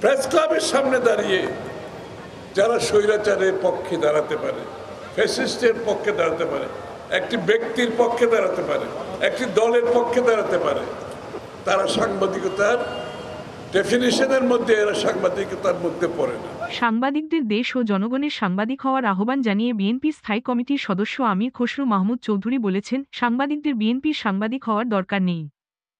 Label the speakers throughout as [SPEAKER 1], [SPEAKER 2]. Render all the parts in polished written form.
[SPEAKER 1] Press ক্লাবের সামনে দাঁড়িয়ে যারা স্বৈরাচারের পক্ষে দাঁড়াতে পারে, ফ্যাসিস্টের পক্ষে দাঁড়াতে পারে, একটি ব্যক্তির পক্ষে দাঁড়াতে পারে, একটি দলের পক্ষে দাঁড়াতে পারে, তারা সাংবাদিকতার ডেফিনিশনের মধ্যে, এরা সাংবাদিকতার মধ্যে পড়ে না।
[SPEAKER 2] সাংবাদিকদের দেশ ও জনগণের সাংবাদিক হওয়ার আহ্বান জানিয়ে বিএনপি স্থায়ী কমিটির সদস্য আমির খসরু মাহমুদ চৌধুরী বলেছেন, সাংবাদিকদের বিএনপির সাংবাদিক হওয়ার দরকার নেই।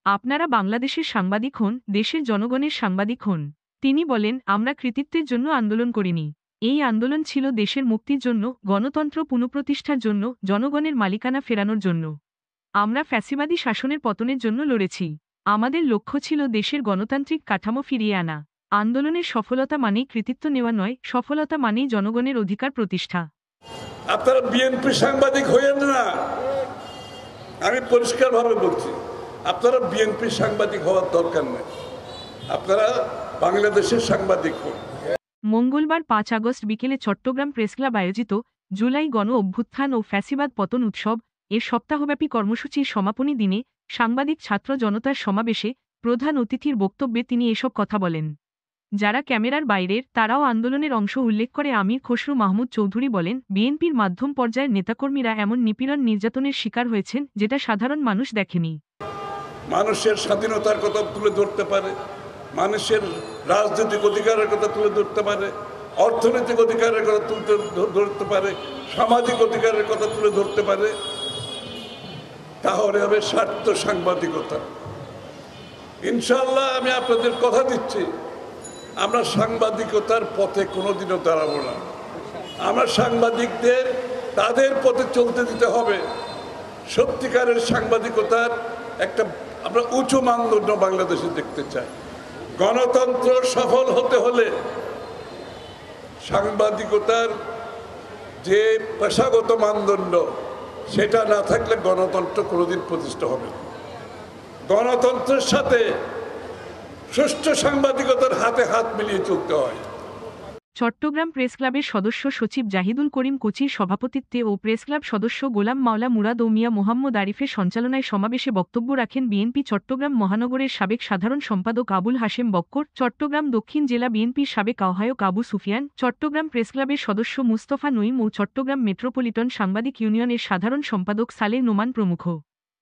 [SPEAKER 2] আপনারা বাংলাদেশের সাংবাদিক হন, দেশের জনগণের সাংবাদিক হন। তিনি বলেন, আমরা কৃতিত্বের জন্য আন্দোলন করিনি। এই আন্দোলন ছিল দেশের মুক্তির জন্য, গণতন্ত্র পুনঃপ্রতিষ্ঠার জন্য, জনগণের মালিকানা ফেরানোর জন্য। আমরা ফ্যাসিবাদী শাসনের পতনের জন্য লড়েছি। আমাদের লক্ষ্য ছিল দেশের গণতান্ত্রিক কাঠামো ফিরিয়ে আনা। আন্দোলনের সফলতা মানেই কৃতিত্ব নেওয়া নয়, সফলতা মানেই জনগণের অধিকার প্রতিষ্ঠা।
[SPEAKER 1] আপনারা বিএনপি সাংবাদিক হইয়েন না, আমি পরিষ্কারভাবে বলছি, আপনারা বিএনপি সাংবাদিক হওয়ার দরকার নেই, আপনারা বাংলাদেশের সাংবাদিক হন।
[SPEAKER 2] মঙ্গলবার ৫ আগস্ট বিকেলে চট্টগ্রাম প্রেসক্লাব আয়োজিত জুলাই গণ অভ্যুত্থান ও ফ্যাসিবাদ পতন উৎসব এর সপ্তাহব্যাপী কর্মসূচির সমাপনী দিনে সাংবাদিক ছাত্র জনতার সমাবেশে প্রধান অতিথির বক্তব্যে তিনি এসব কথা বলেন। যারা ক্যামেরার বাইরের তারাও আন্দোলনের অংশ উল্লেখ করে আমির খসরু মাহমুদ চৌধুরী বলেন, বিএনপির মাধ্যম পর্যায়ের নেতাকর্মীরা এমন নিপীড়ন নির্যাতনের শিকার হয়েছেন যেটা সাধারণ মানুষ দেখেনি।
[SPEAKER 1] মানুষের স্বাধীনতার কথা তুলে ধরতে পারে, মানুষের রাজনৈতিক অধিকারের কথা তুলে ধরতে পারে, অর্থনৈতিক অধিকারের কথা তুলে ধরতে পারে, সামাজিক অধিকারের কথা তুলে ধরতে পারে, তাহলে হবে স্বার্থ সাংবাদিকতা। ইনশাআল্লাহ আমি আপনাদের কথা দিচ্ছি, আমরা সাংবাদিকতার পথে কোনোদিনও দাঁড়াবো না। আমরা সাংবাদিকদের তাদের পথে চলতে দিতে হবে। সত্যিকারের সাংবাদিকতার একটা আমরা উঁচু মানদণ্ড বাংলাদেশে দেখতে চাই। গণতন্ত্র সফল হতে হলে সাংবাদিকতার যে পেশাগত মানদণ্ড সেটা না থাকলে গণতন্ত্র কোনোদিন প্রতিষ্ঠা হবে না। গণতন্ত্রের সাথে সুষ্ঠু সাংবাদিকতার হাতে হাত মিলিয়ে চলতে হয়।
[SPEAKER 2] চট্টগ্রাম প্রেসক্লাবের সদস্য সচিব জাহিদুল করিম কোচির সভাপতিত্বে ও প্রেসক্লাব সদস্য গোলাম মাওলা মুরাদ ও মিয়া মোহাম্মদ আরিফের সঞ্চালনায় সমাবেশে বক্তব্য রাখেন বিএনপি চট্টগ্রাম মহানগরের সাবেক সাধারণ সম্পাদক আবুল হাশেম বক্কর, চট্টগ্রাম দক্ষিণ জেলা বিএনপির সাবেক আহ্বায়ক আবু সুফিয়ান, চট্টগ্রাম প্রেসক্লাবের সদস্য মুস্তফা নঈম ও চট্টগ্রাম মেট্রোপলিটন সাংবাদিক ইউনিয়নের সাধারণ সম্পাদক সালেহ নোমান প্রমুখ।